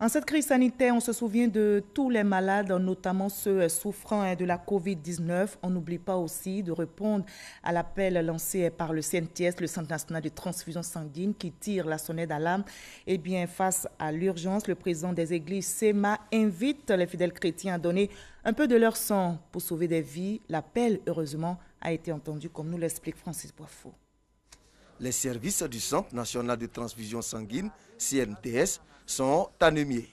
En cette crise sanitaire, on se souvient de tous les malades, notamment ceux souffrant de la Covid-19. On n'oublie pas aussi de répondre à l'appel lancé par le CNTS, le Centre national de transfusion sanguine, qui tire la sonnette d'alarme. Eh bien, face à l'urgence, le président des églises, SEMA, invite les fidèles chrétiens à donner un peu de leur sang pour sauver des vies. L'appel, heureusement, a été entendu, comme nous l'explique Francis Boisfort. Les services du Centre national de transfusion sanguine, CNTS, sont anémiés.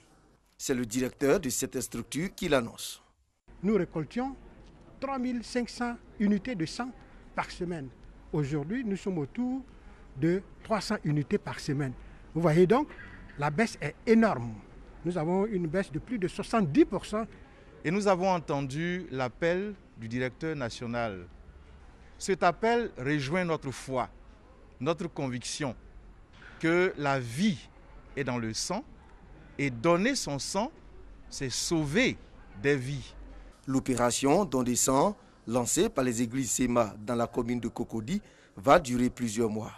C'est le directeur de cette structure qui l'annonce. Nous récoltions 3500 unités de sang par semaine. Aujourd'hui, nous sommes autour de 300 unités par semaine. Vous voyez donc, la baisse est énorme. Nous avons une baisse de plus de 70%. Et nous avons entendu l'appel du directeur national. Cet appel rejoint notre foi, notre conviction que la vie est dans le sang et donner son sang, c'est sauver des vies. L'opération don des sang, lancée par les églises SEMA dans la commune de Cocody, va durer plusieurs mois.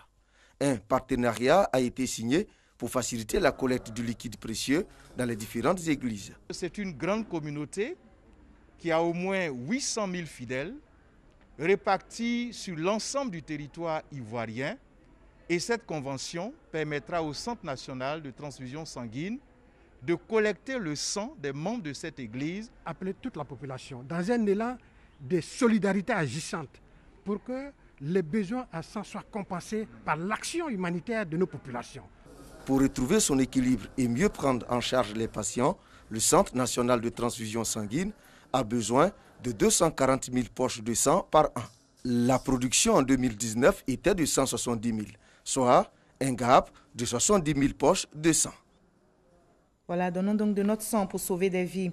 Un partenariat a été signé pour faciliter la collecte du liquide précieux dans les différentes églises. C'est une grande communauté qui a au moins 800 000 fidèles répartis sur l'ensemble du territoire ivoirien. Et cette convention permettra au Centre national de transfusion sanguine de collecter le sang des membres de cette église. Appeler toute la population dans un élan de solidarité agissante pour que les besoins à sang soient compensés par l'action humanitaire de nos populations. Pour retrouver son équilibre et mieux prendre en charge les patients, le Centre national de transfusion sanguine a besoin de 240 000 poches de sang par an. La production en 2019 était de 170 000. Soit un gap de 70 000 poches de sang. Voilà, donnons donc de notre sang pour sauver des vies.